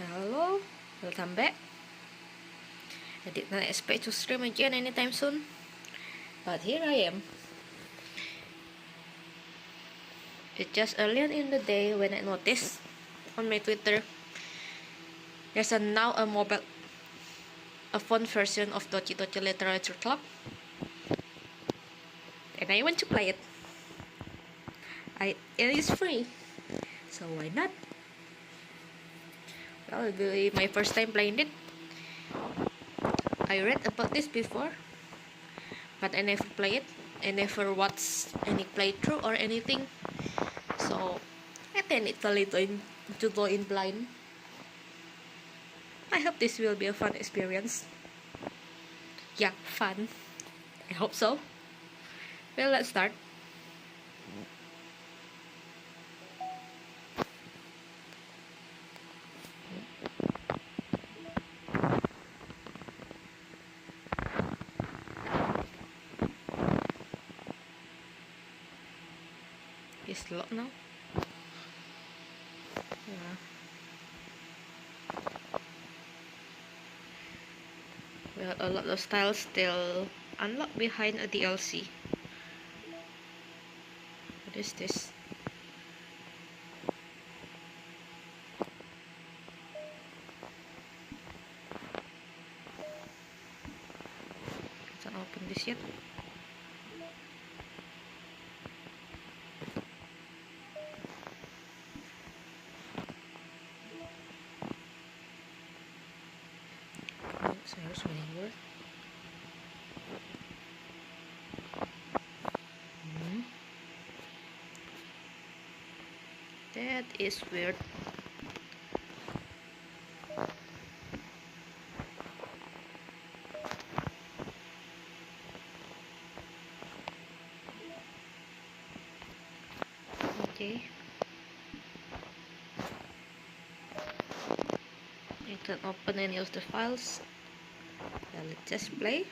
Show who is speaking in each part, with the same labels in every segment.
Speaker 1: Hello, welcome back. I did not expect to stream again anytime soon, but here I am. It's just earlier in the day when I noticed on my Twitter there's now a phone version of Doki Literature Club, and I want to play it. It is free, so why not? Well, it'll be my first time playing it. I read about this before, but I never play it. I never watched any playthrough or anything, so I tend to go in blind. I hope this will be a fun experience. Yeah, fun. I hope so. Well, let's start. It's locked now. Yeah. Well, a lot of styles still unlocked behind a DLC. What is this? Can't open this yet. So here's winning word. That is weird. Okay. I can't open any of the files. Well, let's just play.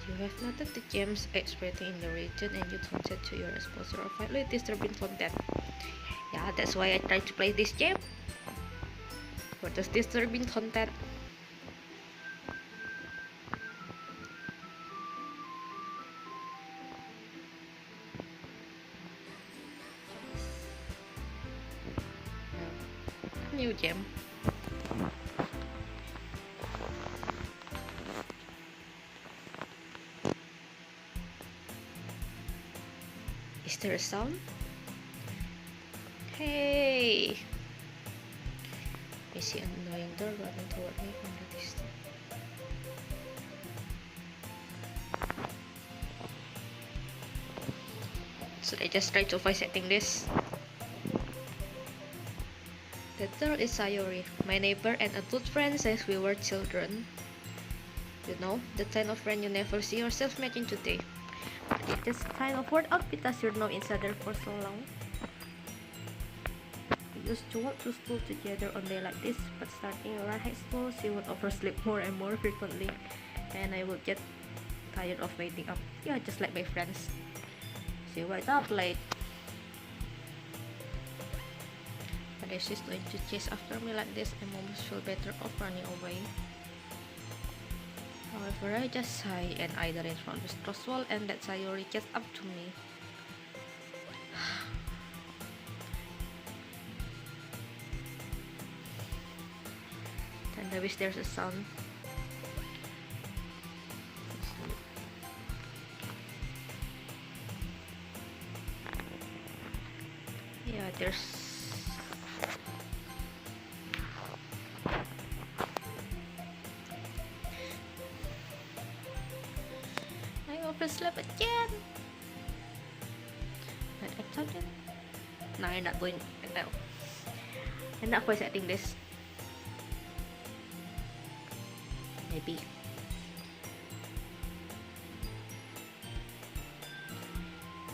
Speaker 1: You have noted the gems exploiting in the region and you taunted to your sponsor of highly disturbing content. Yeah, that's why I tried to play this game. For this disturbing content. New gem. Is there a sound? Hey! I see an annoying door running toward me from the distance. Should I just try to avoid setting this? The door is Sayori, my neighbor and a good friend since we were children. You know, the kind of friend you never see yourself making today. But it is kind of worked out because you're known each other for so long. We used to walk to school together on days like this, but starting around high school, she would oversleep more and more frequently, and I would get tired of waiting up. Yeah, just like my friends. She wakes up late. But if she's going to chase after me like this, I almost feel better off running away. However, I just sigh and either in front of the cross wall and that Sayori gets up to me. And I wish there's a sound. Yeah, there's I overslept again. But I thought it. No, I'm not going. No, I'm not voice acting this. Maybe.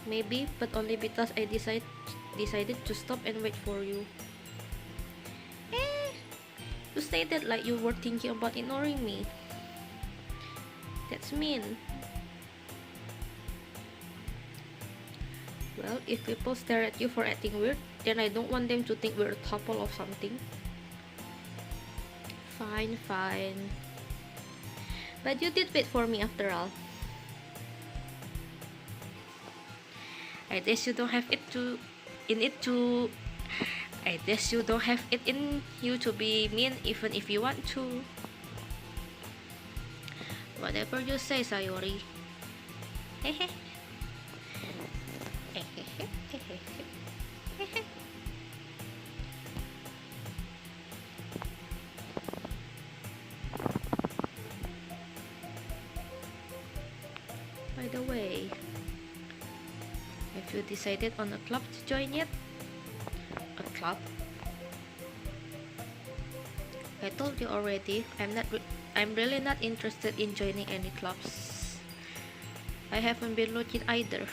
Speaker 1: Maybe, but only because I decided to stop and wait for you. Eh, you stated like you were thinking about ignoring me. That's mean. Well, if people stare at you for acting weird, then I don't want them to think we're a couple or something. Fine, fine. But you did wait for me after all. I guess you don't have it to in it to I guess you don't have it in you to be mean even if you want to. Whatever you say, Sayori. Hehe. By the way, have you decided on a club to join yet? A club? I told you already, I'm really not interested in joining any clubs. I haven't been looking either.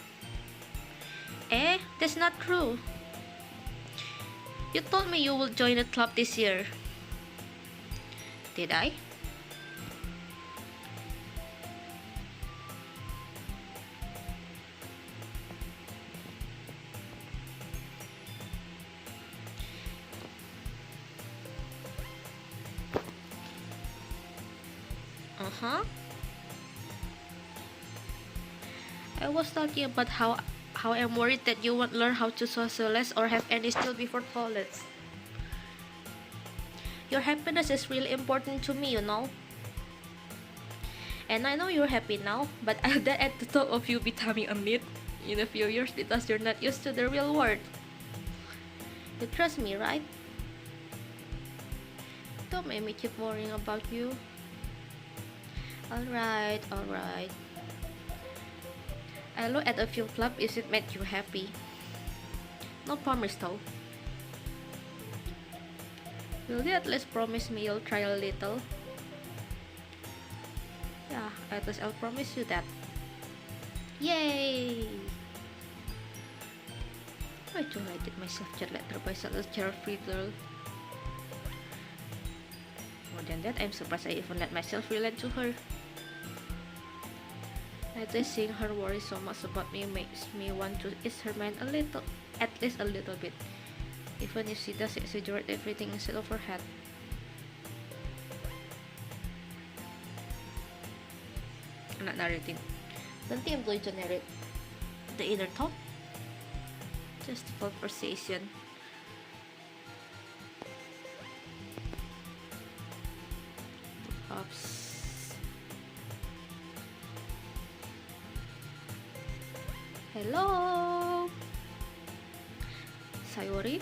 Speaker 1: Eh, that's not true. You told me you will join a club this year. Did I? Uh-huh. I was talking about how I'm worried that you won't learn how to socialize or have any skill before college. Your happiness is really important to me, you know. And I know you're happy now, but I'll die at the thought of you becoming a myth in a few years because you're not used to the real world. You trust me, right? Don't make me keep worrying about you. Alright. I look at a few clubs if it made you happy. No promise though. Will you at least promise me you'll try a little? Yeah, at least I'll promise you that. Yay! Why don't I get myself chat letter by such a carefree girl? More than that, I'm surprised I even let myself relate to her. At least seeing her worry so much about me makes me want to ease her mind a little, at least a little bit, even if she does exaggerate everything instead of her head. I'm not narrating. Don't think I'm going to narrate the inner thought. Just conversation. Oops. Hello, Sayori.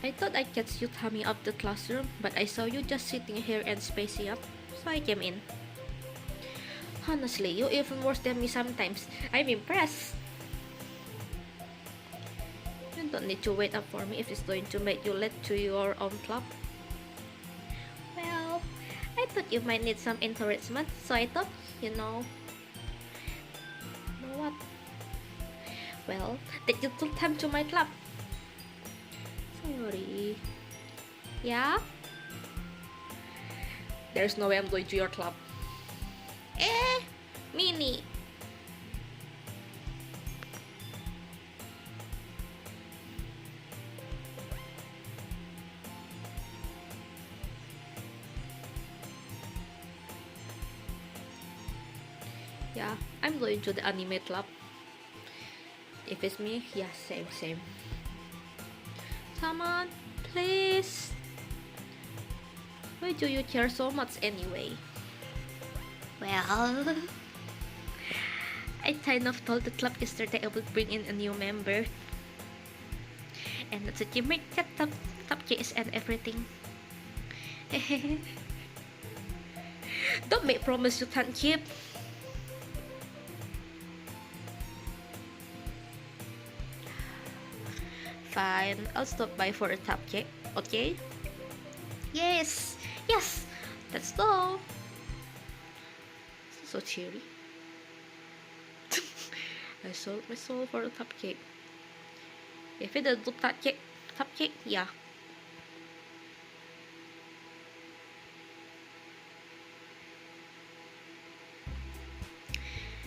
Speaker 1: I thought I'd catch you coming up the classroom, but I saw you just sitting here and spacing up, so I came in. Honestly, you're even worse than me sometimes. I'm impressed. You don't need to wait up for me if it's going to make you late to your own club. Well, I thought you might need some encouragement, so I thought, you know what? Well, that you took time to my club. Sorry. Yeah? There's no way I'm going to your club. Minnie. Yeah, I'm going to the anime club. If it's me, yeah, same. Come on, please. Why do you care so much anyway? Well, I kind of told the club yesterday I would bring in a new member. And that's it, you make that top case and everything. Don't make promise you can't keep. Fine, I'll stop by for a cupcake, okay? Yes! Yes! Let's go! So cheery. I sold my soul for a cupcake. If it is a cupcake, yeah.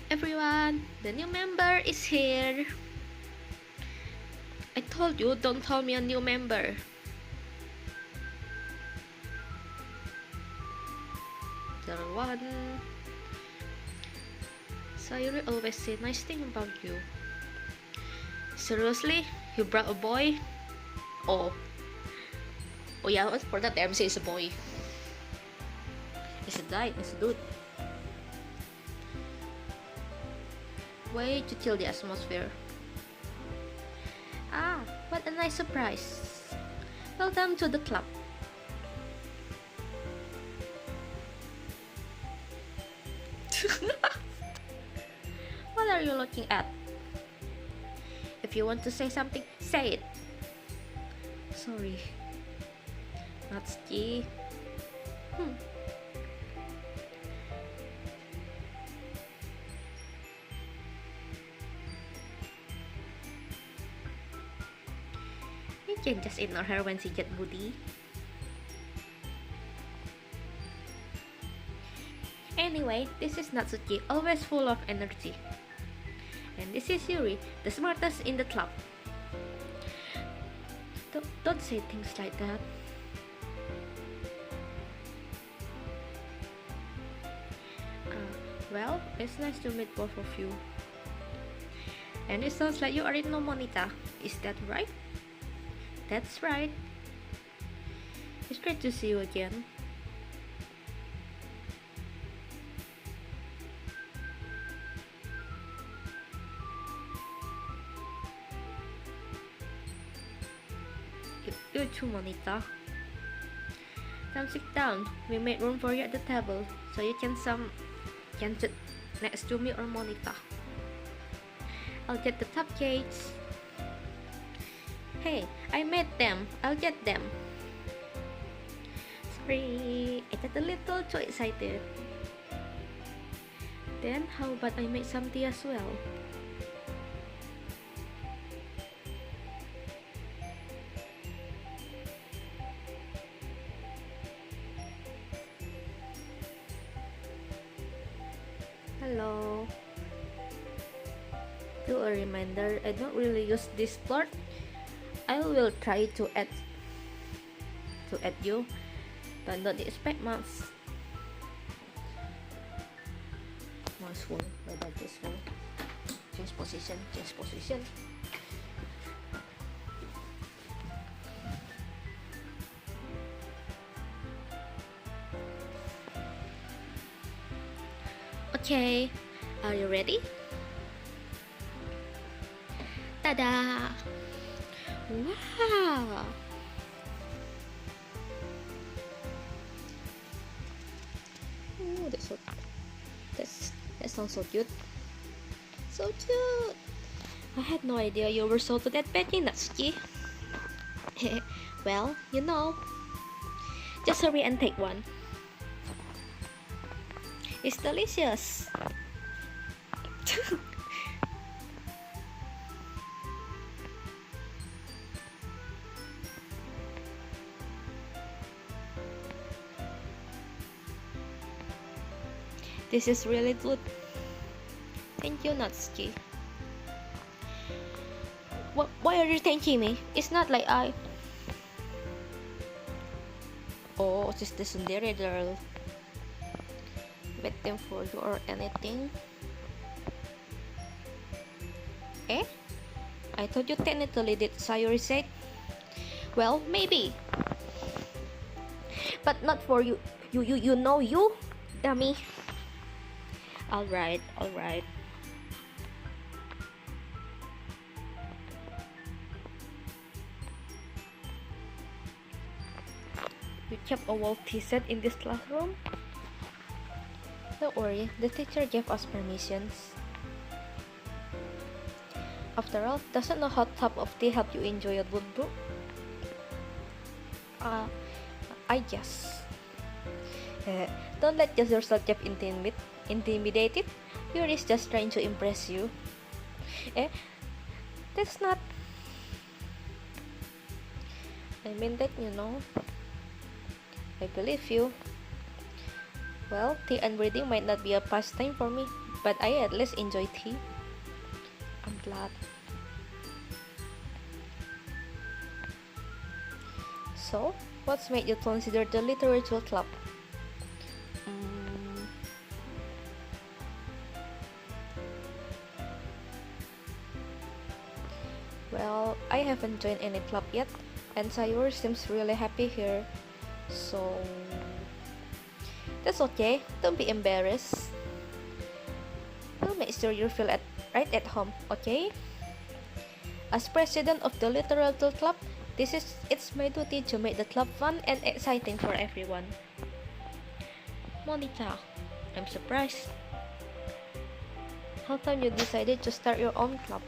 Speaker 1: Everyone, the new member is here. I told you, don't call me a new member. There one. Sayuri always say nice thing about you. Seriously? You brought a boy? Oh. Oh yeah, for that MC is a boy. It's a guy, it's a dude. Way to chill the atmosphere. Ah, what a nice surprise. Welcome to the club. What are you looking at? If you want to say something, say it. Sorry. Natsuki. You can just ignore her when she get moody. Anyway, this is Natsuki, always full of energy. And this is Yuri, the smartest in the club. Don't say things like that. Well, it's nice to meet both of you. And it sounds like you already know Monita. Is that right? That's right. It's great to see you again. You too, Monita. Come sit down. We made room for you at the table, so you can sit next to me or Monita. I'll get the cupcakes. Hey, I made them. I'll get them. Sorry, I got a little too excited. Then how about I make some tea as well? Hello. Do a reminder, I don't really use this plot. I will try to add you, but don't expect much. More spoon, what about this one? Change position, change position. Okay, are you ready? Tada! Wow! Oh, that sounds so cute. So cute! I had no idea you were so to that petty, Natsuki. Well, you know. Just hurry and take one. It's delicious. This is really good. Thank you, Natsuki. Why are you thanking me? It's not like I... Oh, just the Sundari girl. Waiting for you or anything? Eh? I thought you technically did Sayuri said. Well, maybe. But not for you. You know you, dummy. Alright. You kept a wolf tea set in this classroom? Don't worry, the teacher gave us permissions. After all, doesn't a hot cup of tea help you enjoy a good book? I guess. Don't let yourself get intimidated. Yuri is just trying to impress you. Eh, that's not. I mean that, I believe you. Well, tea and reading might not be a pastime for me, but I at least enjoy tea. I'm glad. So, what's made you consider the literature club? Well, I haven't joined any club yet, and Sayur seems really happy here, so that's okay. Don't be embarrassed. We'll make sure you feel right at home, okay? As president of the literature club, it's my duty to make the club fun and exciting for everyone. Monica, I'm surprised. How come you decided to start your own club?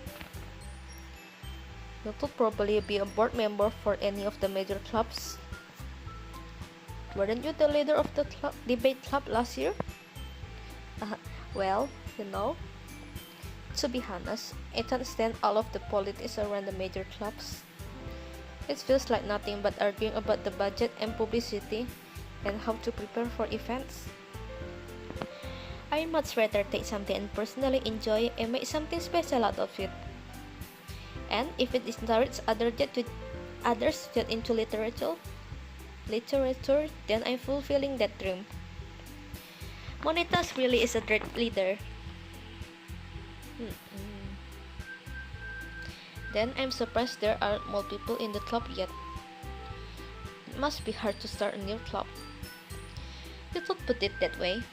Speaker 1: You could probably be a board member for any of the major clubs. Weren't you the leader of the debate club last year? Well, to be honest, I can't stand all of the politics around the major clubs. It feels like nothing but arguing about the budget and publicity and how to prepare for events. I much rather take something and personally enjoy and make something special out of it. And if it encourages others to get into literature, then I'm fulfilling that dream. Monitas really is a great leader. Then I'm surprised there aren't more people in the club yet. It must be hard to start a new club. You could put it that way.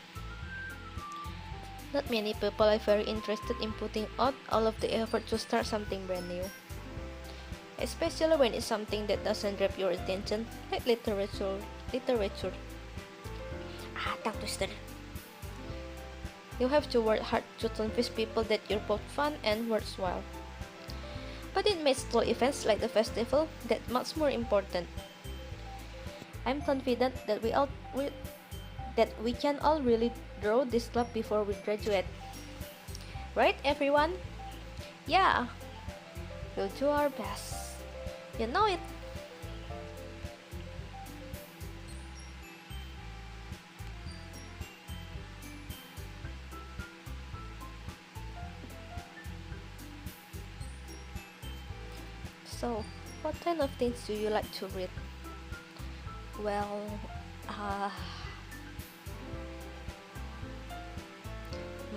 Speaker 1: Not many people are very interested in putting out all of the effort to start something brand new. Especially when it's something that doesn't grab your attention, like literature. Tongue twister. You have to work hard to convince people that you're both fun and worthwhile. But it makes small events like the festival that much more important. I'm confident that we can all really grow this club before we graduate. Right, everyone? Yeah, we'll do our best. You know it. So, what kind of things do you like to read? Well,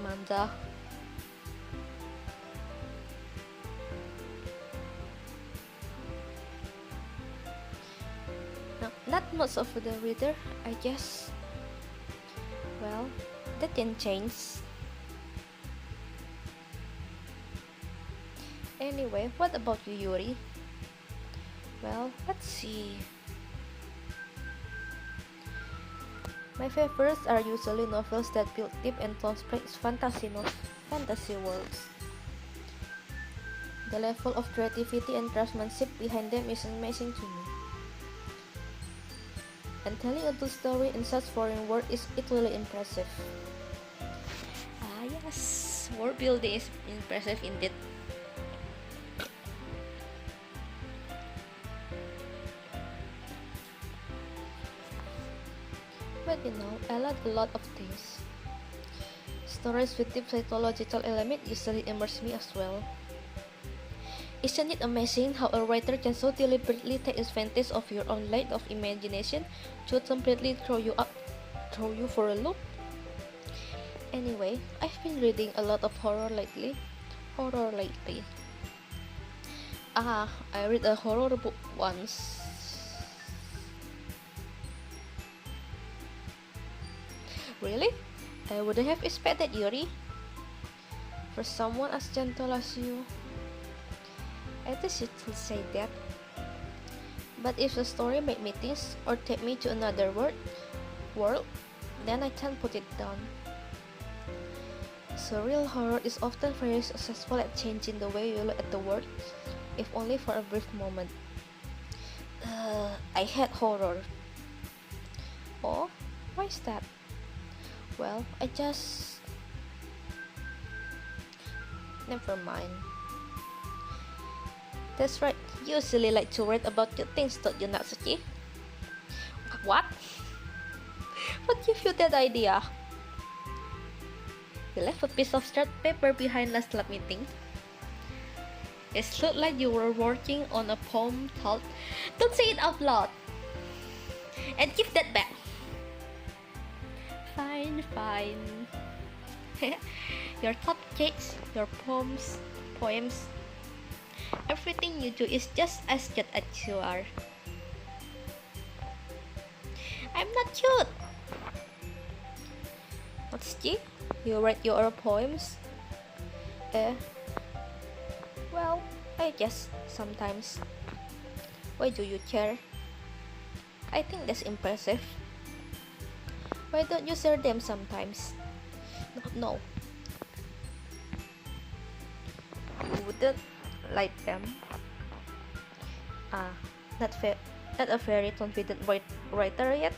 Speaker 1: manga. No, not much of the reader, I guess. Well, that can change. Anyway, what about you, Yuri? Well, let's see. My favorites are usually novels that build deep and complex fantasy worlds. The level of creativity and craftsmanship behind them is amazing to me. And telling a good story in such foreign world is equally impressive. Yes, world building is impressive indeed. But I like a lot of things. Stories with deep psychological element usually immerse me as well. Isn't it amazing how a writer can so deliberately take advantage of your own lack of imagination to completely throw you for a loop? Anyway, I've been reading a lot of horror lately. I read a horror book once. Really? I wouldn't have expected, Yuri. For someone as gentle as you, I guess you could say that. But if the story made me think or take me to another world, then I can't put it down. Surreal horror is often very successful at changing the way you look at the world, if only for a brief moment. I hate horror. Oh, why is that? Well, I just... Never mind. That's right, you usually like to read about your things, don't you, Natsuki? What? What gave you that idea? You left a piece of chart paper behind last club meeting. It looked like you were working on a poem called... Don't say it out loud! And give that back! Fine, fine. Your cupcakes, your poems, everything you do is just as cute as you are. I'm not cute! Natsuki, you write your poems? Well, I guess sometimes. Why do you care? I think that's impressive. Why don't you share them sometimes? No. You wouldn't like them? Not a very confident writer yet?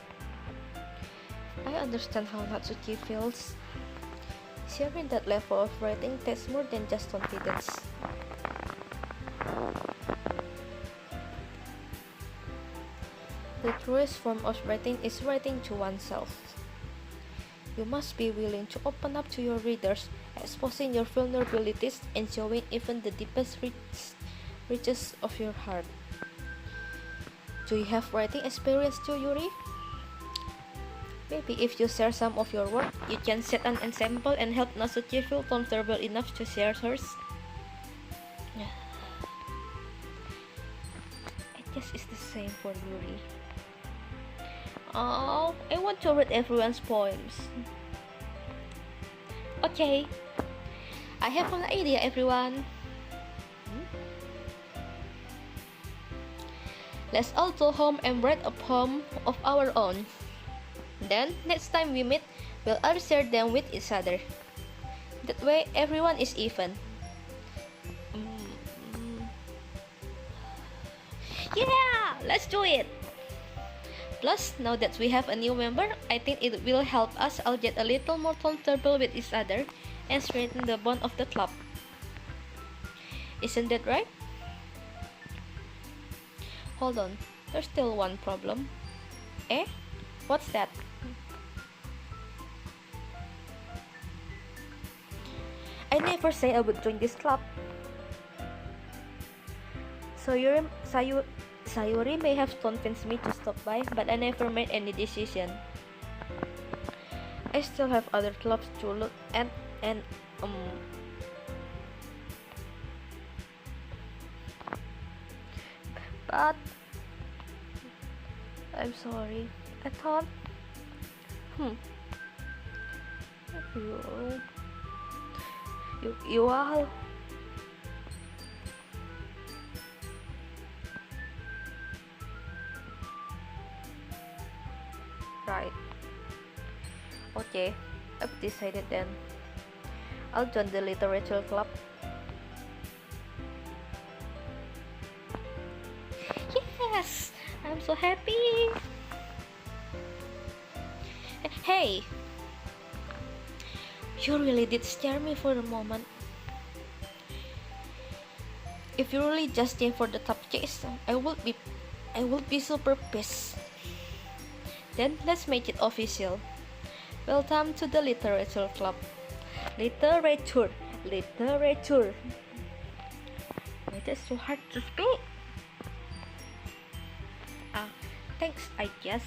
Speaker 1: I understand how Natsuki feels. Sharing that level of writing takes more than just confidence. The truest form of writing is writing to oneself. You must be willing to open up to your readers, exposing your vulnerabilities and showing even the deepest reaches of your heart. Do you have writing experience too, Yuri? Maybe if you share some of your work, you can set an example and help Natsuki feel comfortable enough to share hers. I guess it's the same for Yuri. Oh, I want to read everyone's poems. Okay, I have an idea, everyone. Let's all go home and write a poem of our own. Then, next time we meet, we'll all share them with each other. That way, everyone is even. Yeah, let's do it! Plus, now that we have a new member, I think it will help us all get a little more comfortable with each other and strengthen the bond of the club. Isn't that right? Hold on, there's still one problem. Eh? What's that? I never say I would join this club. Sayuri may have convinced me to stop by, but I never made any decision. I still have other clubs to look at but I'm sorry. I thought you all right. Okay, I've decided then. I'll join the literature club. Yes! I'm so happy! Hey! You really did scare me for a moment. If you really just came for the top chase, I would be super pissed. Then let's make it official. Welcome to the literature club. Literature. It is so hard to speak. Thanks, I guess.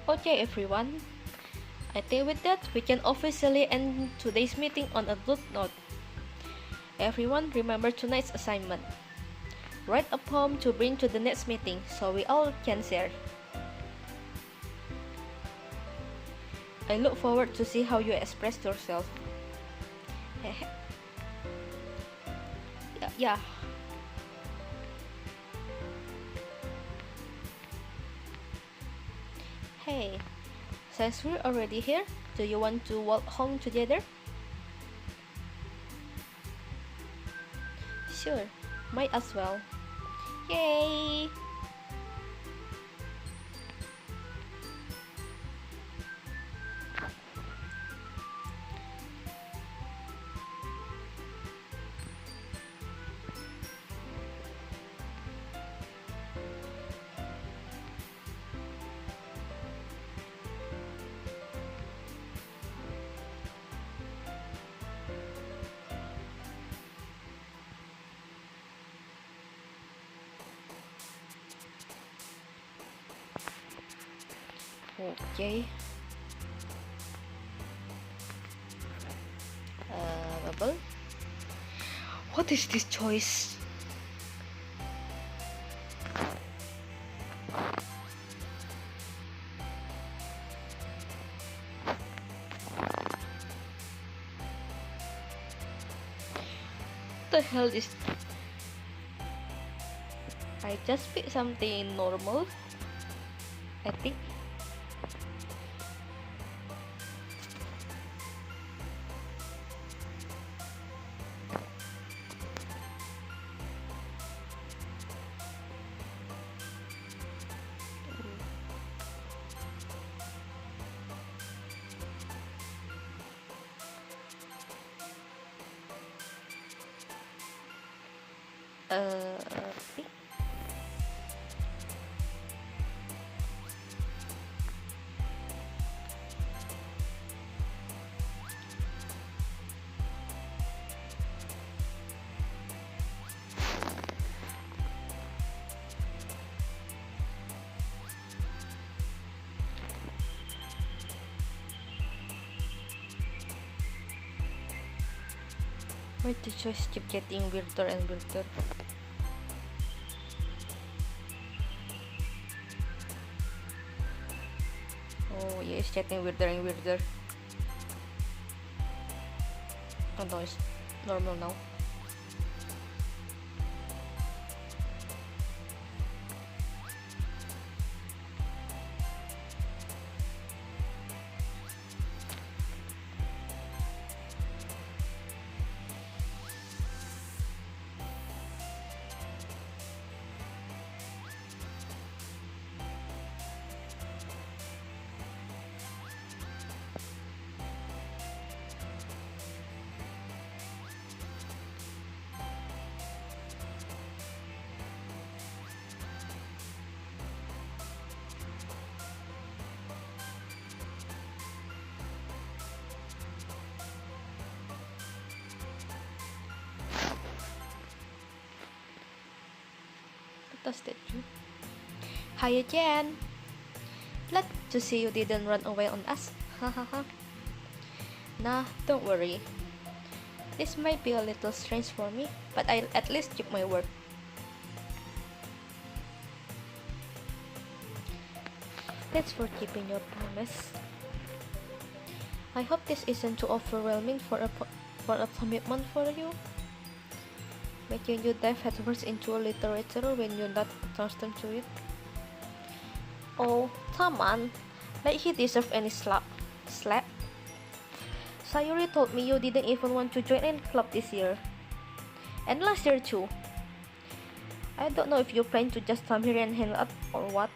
Speaker 1: Okay, everyone. I think with that, we can officially end today's meeting on a good note. Everyone, remember tonight's assignment. Write a poem to bring to the next meeting so we all can share. I look forward to see how you express yourself. Yeah. Hey, since we're already here, do you want to walk home together? Sure, might as well. Yay! Okay. Bubble. What is this choice? The hell is... I just picked something normal, I think. Pick. Why the choice keep getting weirder and weirder? Oh yeah, it's getting weirder and weirder. Oh no, it's normal now. Does that do? Hi again. Glad to see you didn't run away on us. Hahaha. Nah, don't worry. This might be a little strange for me, but I'll at least keep my word. Thanks for keeping your promise. I hope this isn't too overwhelming for a commitment for you. Making you dive headfirst into literature when you're not accustomed to it. Oh, come on. Like he deserves any slap. Sayuri told me you didn't even want to join any club this year. And last year too. I don't know if you plan to just come here and hang out or what.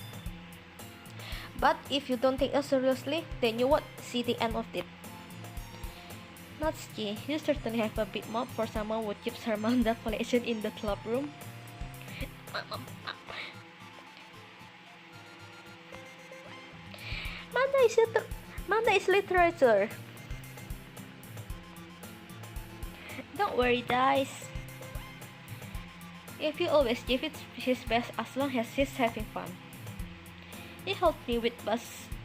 Speaker 1: But if you don't take us seriously, then you won't see the end of it. Natsuki, you certainly have a big mouth for someone who keeps her manga collection in the club room. Manga is literature. Don't worry, guys. If you always give it his best as long as he's having fun. He helped me with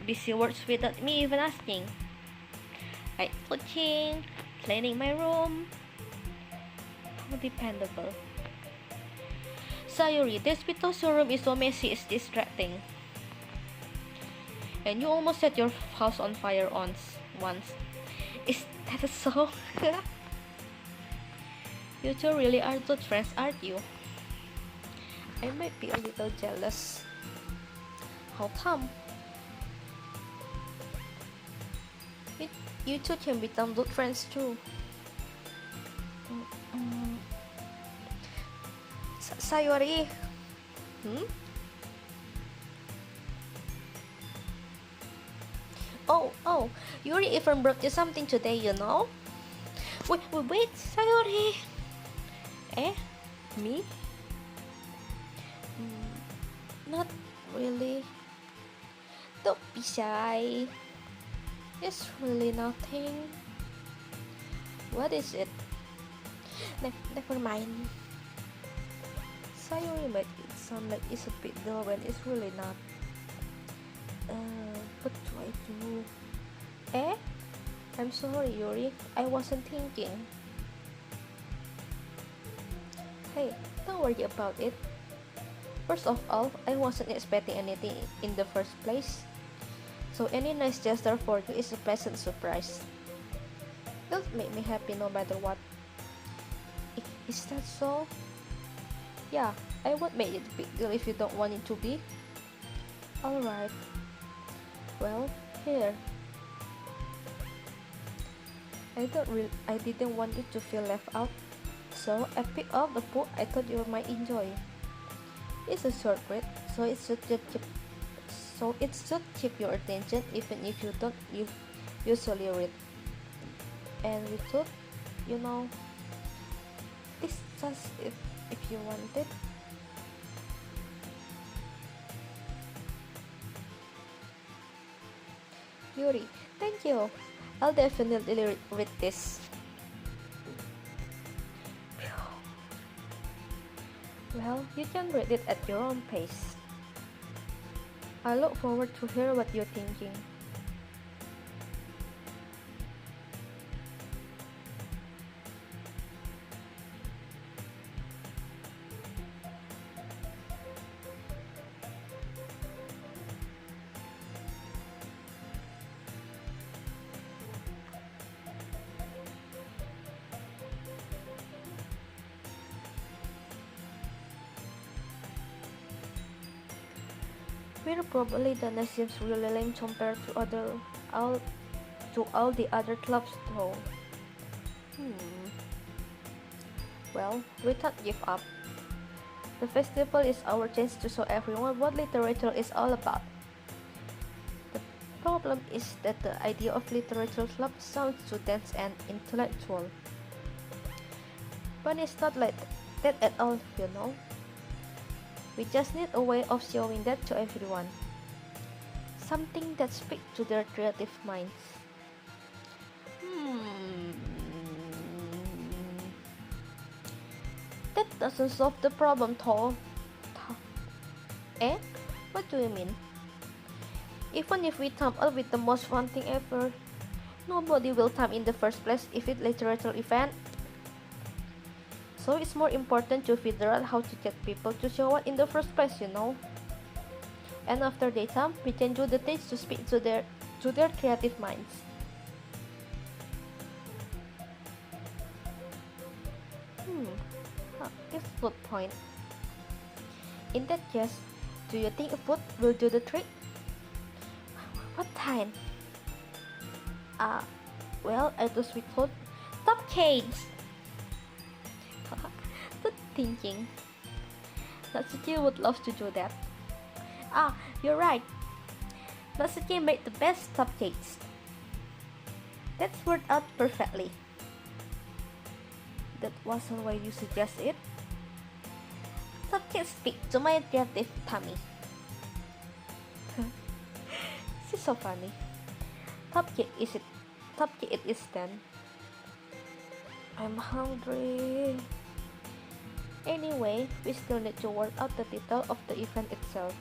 Speaker 1: busy works without me even asking. Like cooking, cleaning my room. How dependable. Sayuri, this because your room is so messy is distracting. And you almost set your house on fire once. Is that so? You two really are good friends, aren't you? I might be a little jealous. How come? You two can become good friends too. Sayori. Hmm? Oh, Yuri even brought you something today, you know? Wait, Sayori. Eh? Me? Not really. Don't be shy. It's really nothing. What is it? Never mind. Sayori made it sound like it's a big deal when it's really not. What do I do? Eh? I'm sorry, Yuri. I wasn't thinking. Hey, don't worry about it. First of all, I wasn't expecting anything in the first place. So any nice gesture for you is a pleasant surprise. It'll make me happy no matter what. Is that so? Yeah, I won't make it a big deal if you don't want it to be. Alright. Well, here. I didn't want you to feel left out. So I picked up the book I thought you might enjoy. It's a short read, so it should keep your attention even if you don't usually read. And we thought, you know, it's just if you want it. Yuri, thank you. I'll definitely read this. Well, you can read it at your own pace. I look forward to hear what you're thinking. We're probably done seems really lame compared to all the other clubs though. Well, we can't give up. The festival is our chance to show everyone what literature is all about. The problem is that the idea of literature club sounds too dense and intellectual. But it's not like that at all, you know. We just need a way of showing that to everyone. Something that speaks to their creative minds. That doesn't solve the problem, though. Eh? What do you mean? Even if we come up with the most fun thing ever, nobody will come in the first place if it's a literature event. So it's more important to figure out how to get people to show up in the first place, you know. And after they come, we can do the things to speak to their creative minds. It's a good point. In that case, do you think food will do the trick? What kind? Well, I do sweet food. Top cakes! Good thinking. Natsuki would love to do that. You're right. Natsuki made the best cupcakes. That's worked out perfectly. That wasn't why you suggest it. Cupcakes speak to my creative tummy. She's so funny. Cupcake it is then. I'm hungry. Anyway, we still need to work out the title of the event itself.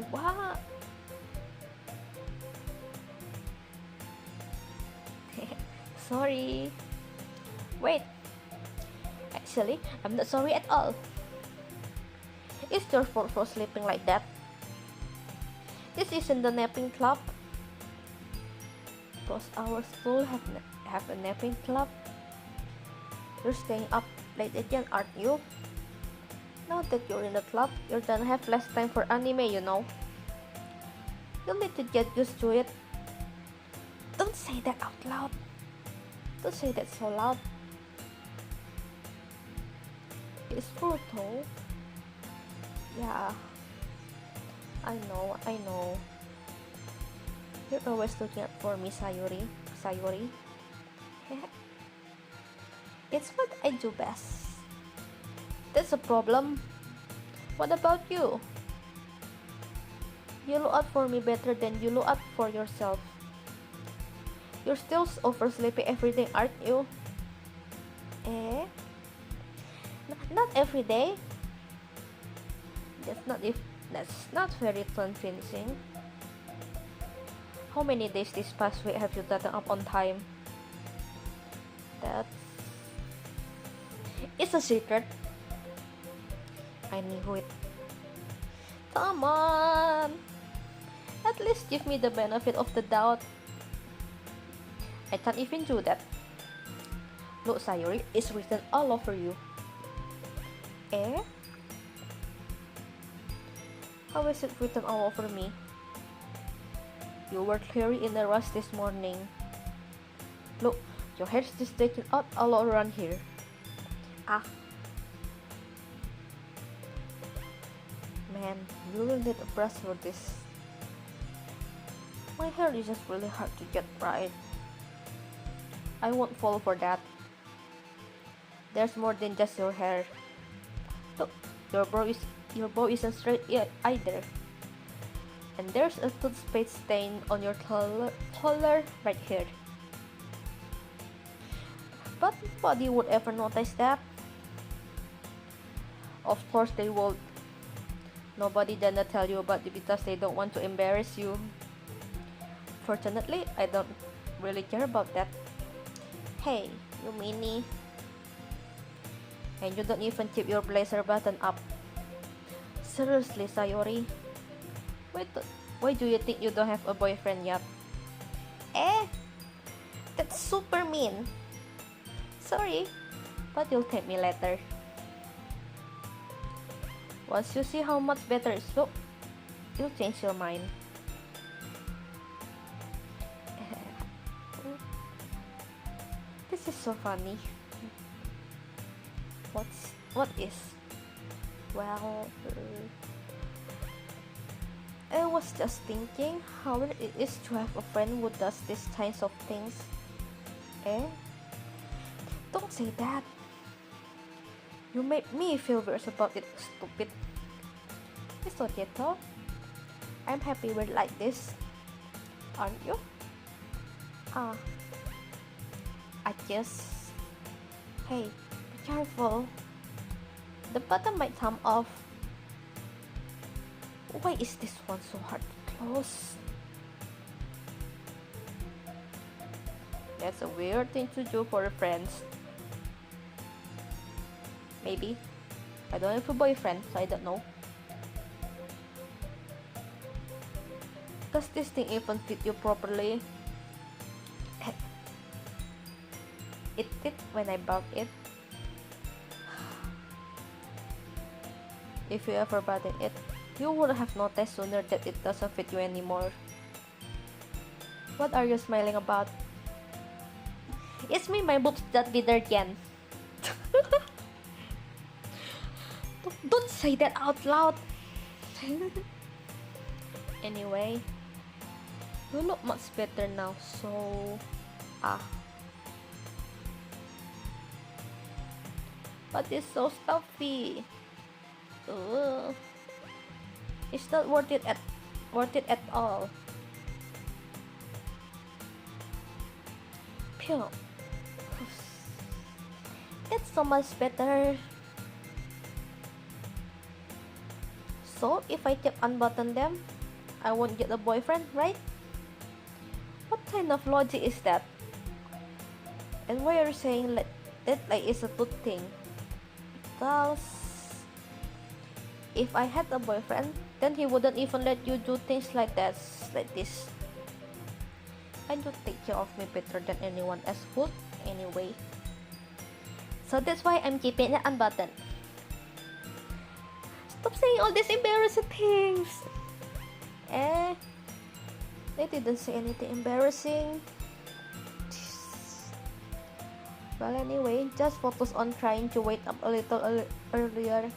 Speaker 1: What? Sorry. Wait. Actually, I'm not sorry at all. It's your fault for sleeping like that. This isn't the napping club. Does our school have a napping club? You're staying up late again, aren't you? Now that you're in the club, you're gonna have less time for anime, you know. You'll need to get used to it. Don't say that out loud. Don't say that so loud. It's true though. Yeah. I know. You're always looking out for me, Sayuri. It's what I do best. That's a problem. What about you? You look out for me better than you look out for yourself. You're still oversleeping every day, aren't you? Eh? Not every day. That's not very convincing. How many days this past week have you gotten up on time? That's... It's a secret. I knew it. Come on! At least give me the benefit of the doubt. I can't even do that. Look, Sayuri, it's written all over you. Eh? How is it written all over me? You were clearly in a rush this morning. Look, your hair's just sticking out all around here. Ah. Man, you will need a brush for this. My hair is just really hard to get right. I won't fall for that. There's more than just your hair. Look, your bow isn't straight yet either. And there's a toothpaste stain on your collar right here. But nobody would ever notice that. Of course they won't. Nobody gonna tell you about it because they don't want to embarrass you. Fortunately, I don't really care about that. Hey, you meanie. And you don't even keep your blazer button up. Seriously, Sayori. Why do you think you don't have a boyfriend yet? Eh? That's super mean. Sorry, but you'll thank me later. Once you see how much better it looks, you'll change your mind. This is so funny. What is? Well, I was just thinking how it is to have a friend who does these kinds of things. Eh? Don't say that. You made me feel worse about it, stupid. It's okay though. I'm happy we're like this. Aren't you? I just... Hey, be careful. The button might come off. Why is this one so hard to close? That's a weird thing to do for friends. Maybe. I don't have a boyfriend, so I don't know. Does this thing even fit you properly? It did when I bought it. If you ever bought it, you would have noticed sooner that it doesn't fit you anymore. What are you smiling about? It's me, my boobs that did there again. Don't say that out loud. Anyway, you look much better now, so... But it's so stuffy. Ugh. It's not worth it at all. Phew. That's so much better. So if I keep unbutton them, I won't get a boyfriend, right? What kind of logic is that? And why are you saying that like it's a good thing? Because if I had a boyfriend, then he wouldn't even let you do things like this. And you take care of me better than anyone else would anyway. So that's why I'm keeping it unbuttoned. Stop saying all these embarrassing things. Eh, they didn't say anything embarrassing. Well, anyway, just focus on trying to wake up a little earlier.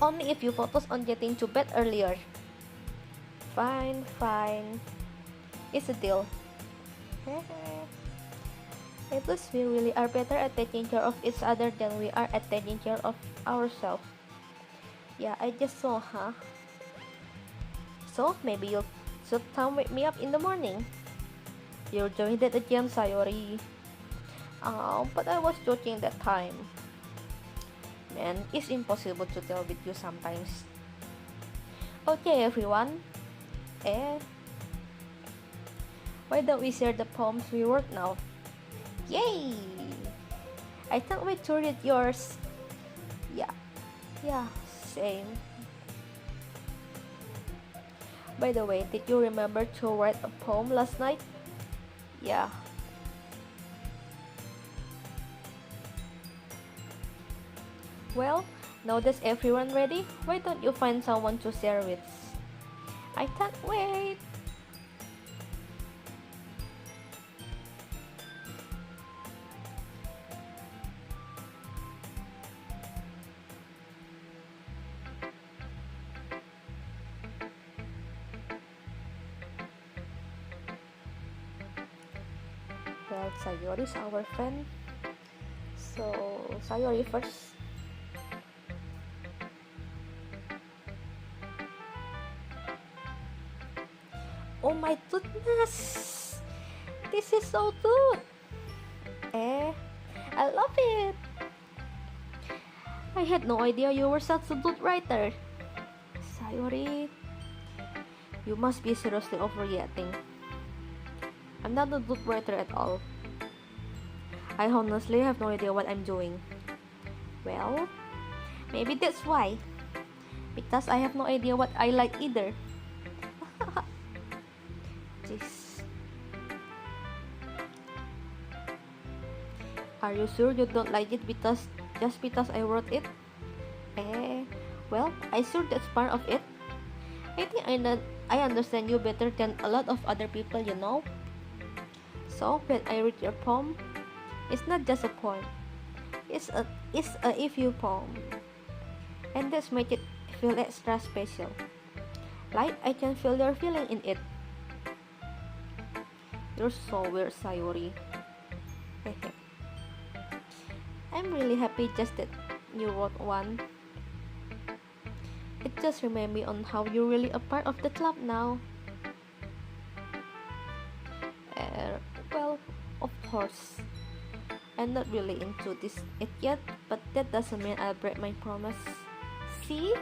Speaker 1: Only if you focus on getting to bed earlier. Fine, fine. It's a deal. At least we really are better at taking care of each other than we are at taking care of ourselves. Yeah, I just saw, huh? So, maybe you'll should come wake me up in the morning. You're doing that again, Sayori. Oh, but I was joking that time. Man, it's impossible to tell with you sometimes. Okay, everyone. Why don't we share the poems we wrote now? Yay! I can't wait to read yours. Yeah, same. By the way, did you remember to write a poem last night? Yeah. Well, now that everyone ready, why don't you find someone to share with? I can't wait. Well, Sayori is our friend. So, Sayori first. Oh my goodness! This is so good! I love it! I had no idea you were such a good writer. Sayori, you must be seriously overreacting. I'm not a good writer at all. I honestly have no idea what I'm doing. Well, maybe that's why. Because I have no idea what I like either. Jeez. Are you sure you don't like it just because I wrote it? Well, I sure that's part of it. I think I understand you better than a lot of other people, you know. So when I read your poem, it's not just a poem. It's a if you poem, and that's make it feel extra special. Like I can feel your feeling in it. You're so weird, Sayori. I'm really happy just that you wrote one. It just reminds me on how you're really a part of the club now. Well, of course. I'm not really into this yet, but that doesn't mean I'll break my promise. See?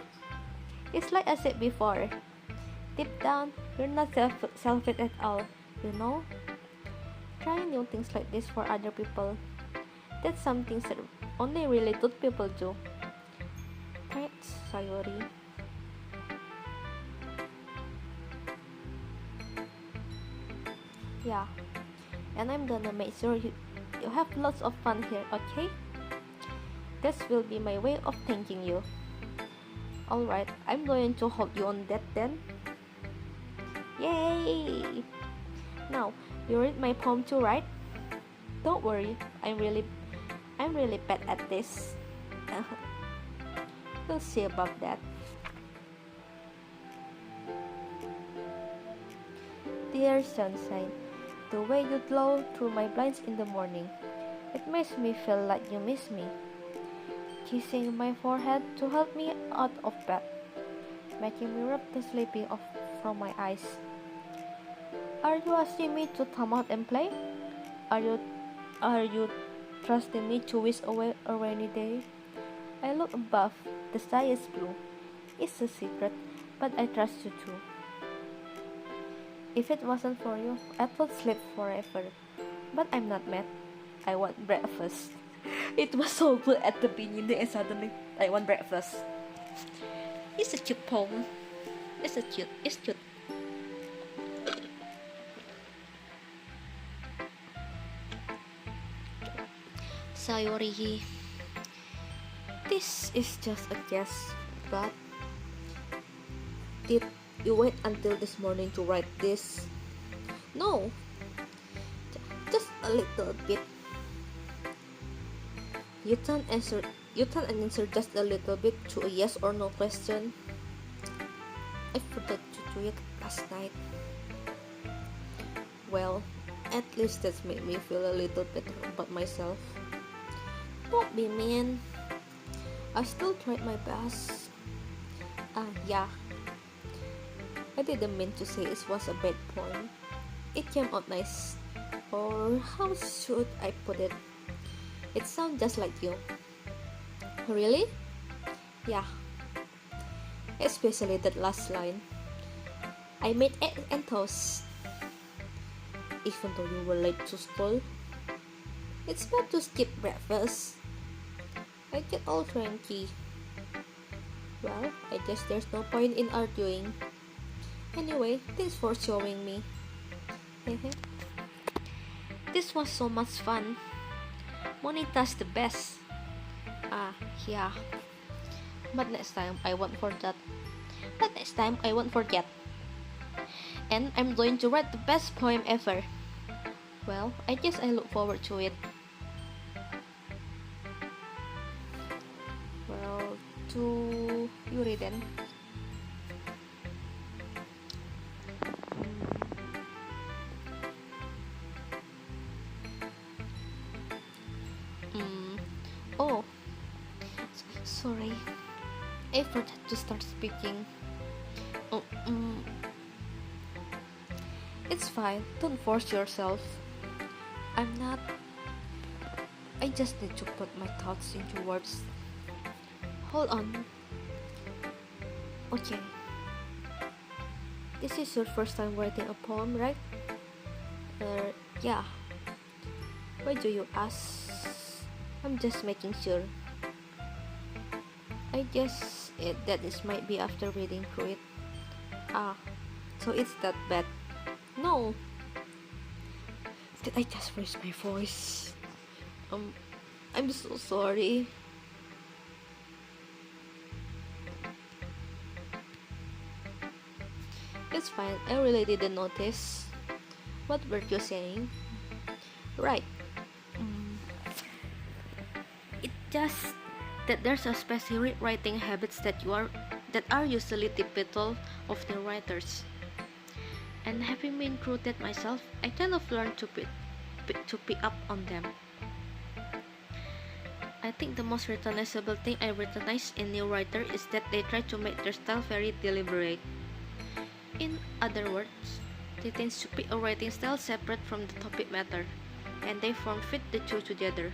Speaker 1: It's like I said before. Deep down, you're not selfish at all, you know? Trying new things like this for other people. That's something that only really good people do. Right, Sayori? Yeah. And I'm gonna make sure you have lots of fun here, okay? This will be my way of thanking you. Alright, I'm going to hold you on that then. Yay! Now, you read my poem too, right? Don't worry, I'm really bad at this. We'll see about that. Dear sunshine, the way you glow through my blinds in the morning, it makes me feel like you miss me. Kissing my forehead to help me out of bed, making me rub the sleeping off from my eyes. Are you asking me to come out and play? Are you trusting me to wish away a rainy day? I look above, the sky is blue. It's a secret, but I trust you too. If it wasn't for you, I would sleep forever. But I'm not mad. I want breakfast. It was so good at the beginning and suddenly I want breakfast. It's a cute poem. It's cute. Sayori. This is just a guess. God. Did you wait until this morning to write this? No, just a little bit. You turn and answer just a little bit to a yes or no question. I forgot to do it last night. Well, at least that's made me feel a little better about myself. Don't be mean. I still tried my best. Yeah. I didn't mean to say it was a bad poem. It came out nice. Or how should I put it? It sounds just like you. Really? Yeah. Especially that last line. I made egg and toast. Even though you were late to school. It's bad to skip breakfast. I get all cranky. Well, I guess there's no point in arguing. Anyway, thanks for showing me. This was so much fun. Monita's the best. Yeah. But next time I won't forget. And I'm going to write the best poem ever. Well, I guess I look forward to it. Well, to Yuri then. Oh, sorry. I forgot to start speaking. It's fine. Don't force yourself. I'm not. I just need to put my thoughts into words. Hold on. Okay. This is your first time writing a poem, right? Yeah. Why do you ask? I'm just making sure. I guess that this might be after reading through it. So it's that bad. No. Did I just raise my voice? I'm so sorry. It's fine, I really didn't notice. What were you saying? Right. It just that there's a specific writing habits that are usually typical of the writers. And having been through that myself, I kind of learned to pick up on them. I think the most recognizable thing I recognize in new writer is that they try to make their style very deliberate. In other words, they tend to pick a writing style separate from the topic matter, and they form fit the two together.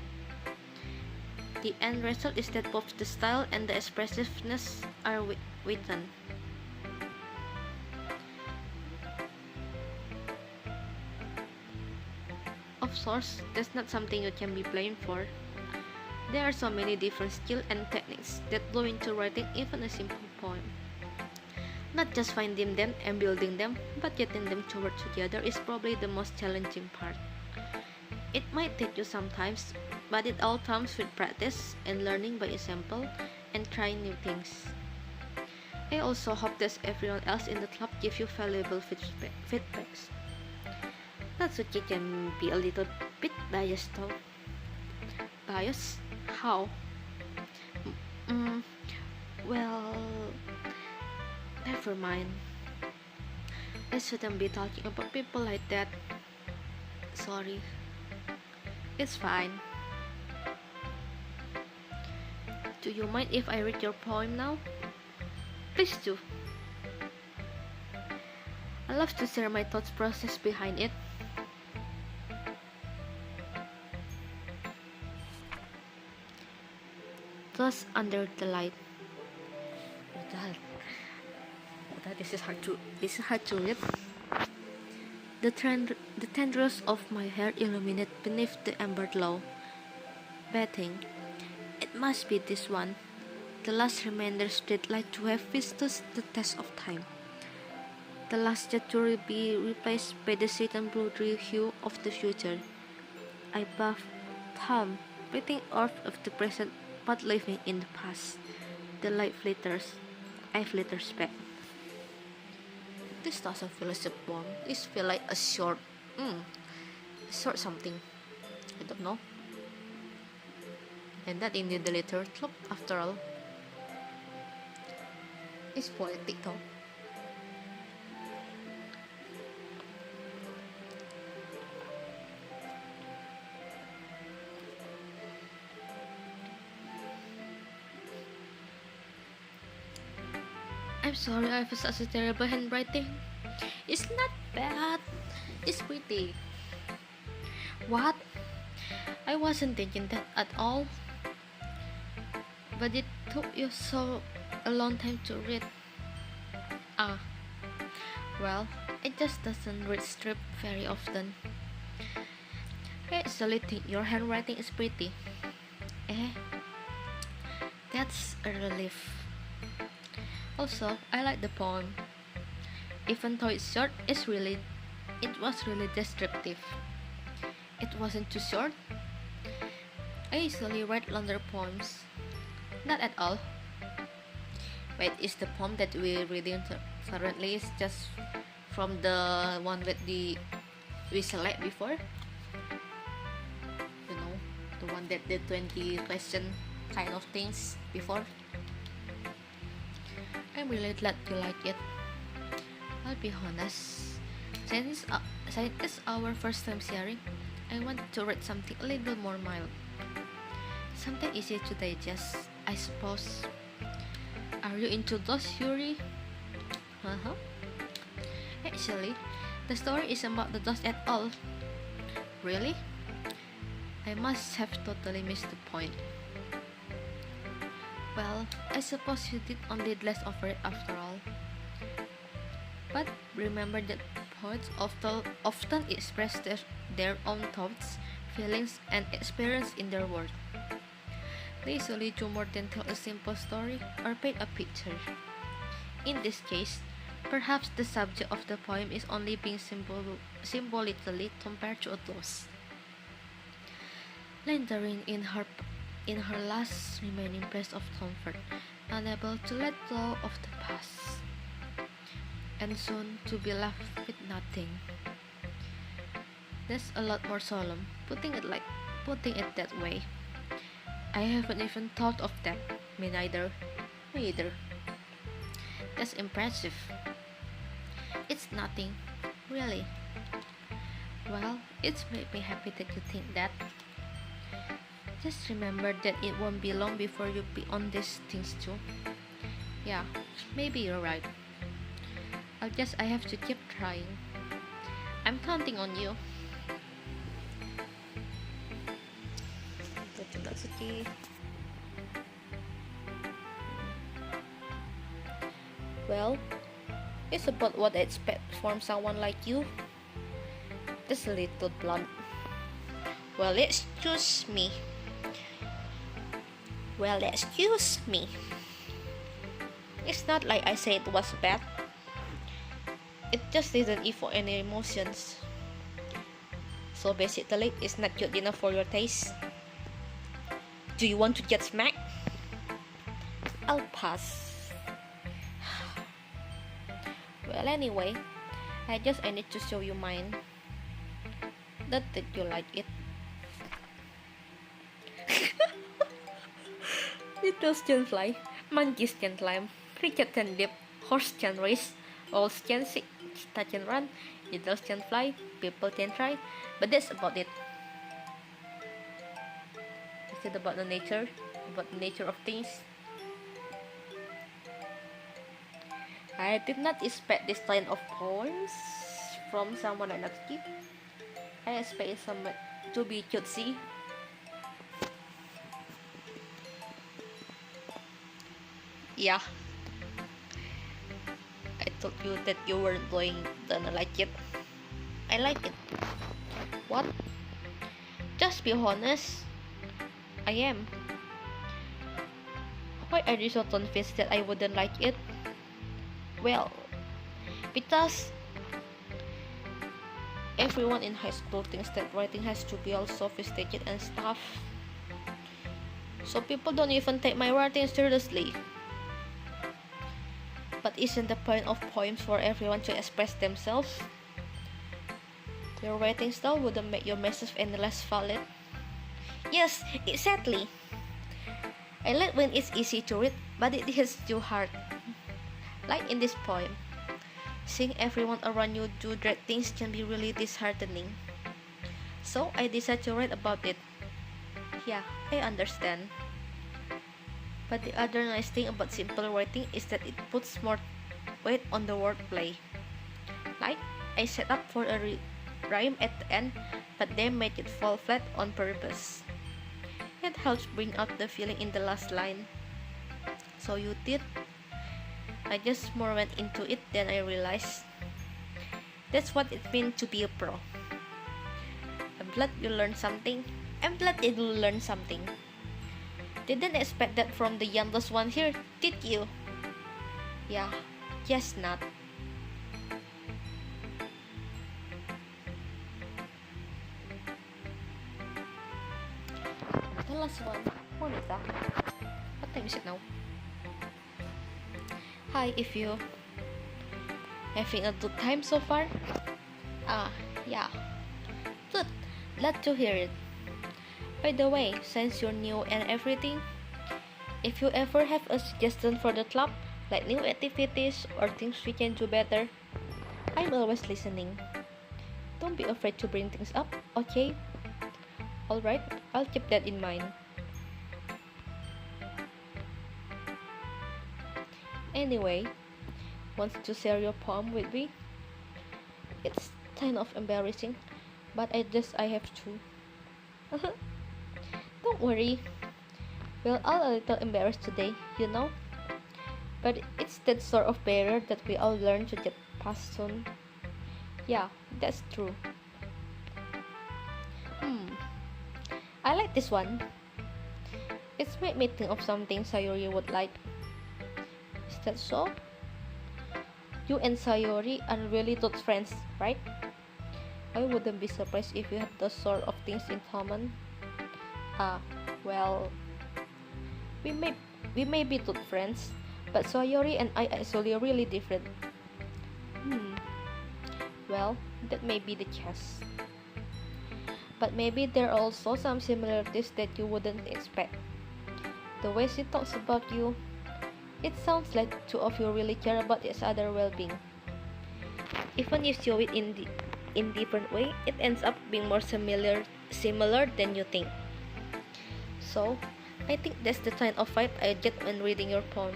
Speaker 1: The end result is that both the style and the expressiveness are written. Of course, that's not something you can be blamed for. There are so many different skills and techniques that go into writing even a simple poem. Not just finding them and building them, but getting them to work together is probably the most challenging part. It might take you some time, but it all comes with practice and learning by example and trying new things. I also hope that everyone else in the club gives you valuable feedbacks. Natsuki can be a little bit biased though. Biased? How? Well, never mind. I shouldn't be talking about people like that. Sorry. It's fine. Do you mind if I read your poem now? Please do. I love to share my thought process behind it. Thus, under the light. This is hard to read. The tendrils of my hair illuminate beneath the amber glow. Bathing. It must be this one. The last remainder streetlight to have withstood the test of time. The last yet to be replaced by the certain blue hue of the future. I bath, breathing earth of the present but living in the past. The light flitters. I feel respect. This doesn't feel like a poem. This feels like a short something. I don't know. And that indeed the little club after all. It's poetic though. I'm sorry I have such a terrible handwriting. It's not bad. It's pretty. What? I wasn't thinking that at all. But it took you so a long time to read. Ah. Well, it just doesn't read strip very often. I actually think your handwriting is pretty. Eh? That's a relief. Also, I like the poem. Even though it's short, it was really descriptive. It wasn't too short. I usually write longer poems. Not at all. Wait, is the poem that we're reading currently is just from the one that we select before? You know, the one that the 20 question kind of things before? I'm really glad you like it. I'll be honest, since it's our first time sharing, I want to read something a little more mild. Something easy to digest, I suppose. Are you into those, Yuri? Actually, the story isn't about the dust at all. Really? I must have totally missed the point. Well, I suppose you did only glaze over it after all. But remember that poets often express their own thoughts, feelings, and experience in their work. They usually do more than tell a simple story or paint a picture. In this case, perhaps the subject of the poem is only being symbolically compared to a dose. Lingering in her last remaining place of comfort, unable to let go of the past, and soon to be left with nothing. That's a lot more solemn, putting it that way. I haven't even thought of that. Me neither. That's impressive. It's nothing, really. Well, it's made me happy that you think that. Just remember that it won't be long before you be on these things too. Yeah, maybe you're right. I have to keep trying. I'm counting on you. Well, it's about what I expect from someone like you. That's a little blunt. Well, excuse me. It's not like I said it was bad. It just didn't evoke any emotions. So basically, it's not good enough for your taste. Do you want to get smacked? I'll pass. Well, anyway, I need to show you mine. Not that you like it. Beetles can fly, monkeys can climb, cricket can dip, horse can race, owls can sit, cheetah can run, eagles can fly, people can try, but that's about it. Is it about the nature of things? I did not expect this kind of poems from someone like Natsuki. I expected someone to be cutesy. Yeah, I told you that you weren't gonna like it. I like it. What? Just be honest. I am. Why are you so convinced that I wouldn't like it? Well, because everyone in high school thinks that writing has to be all sophisticated and stuff. So people don't even take my writing seriously. But isn't the point of poems for everyone to express themselves? Your writing style wouldn't make your message any less valid. Yes, exactly. I like when it's easy to read, but it hits you hard. Like in this poem. Seeing everyone around you do great things can be really disheartening. So I decided to write about it. Yeah, I understand. But the other nice thing about simple writing is that it puts more weight on the wordplay. Like, I set up for a rhyme at the end, but then made it fall flat on purpose. It helps bring out the feeling in the last line. So you did? I just more went into it than I realized. That's what it means to be a pro. I'm glad you learned something. I'm glad you learned something. Didn't expect that from the youngest one here, did you? Yeah, guess not. The last one, Monica. What time is it now? Hi, if you having a good time so far? Yeah. Good. Glad to hear it. By the way, since you're new and everything, if you ever have a suggestion for the club, like new activities or things we can do better, I'm always listening. Don't be afraid to bring things up, okay? Alright, I'll keep that in mind. Anyway, want to share your poem with me? It's kind of embarrassing, but I have to. Don't worry. We're all a little embarrassed today, you know? But it's that sort of barrier that we all learn to get past soon. Yeah, that's true. I like this one. It's made me think of something Sayori would like. Is that so? You and Sayori are really good friends, right? I wouldn't be surprised if you had those sort of things in common. Well, we may be good friends, but Sayori and I are actually really different. Well, that may be the case. But maybe there are also some similarities that you wouldn't expect. The way she talks about you, it sounds like two of you really care about each other's well-being. Even if you show it in different way, it ends up being more similar than you think. So, I think that's the kind of vibe I get when reading your poem.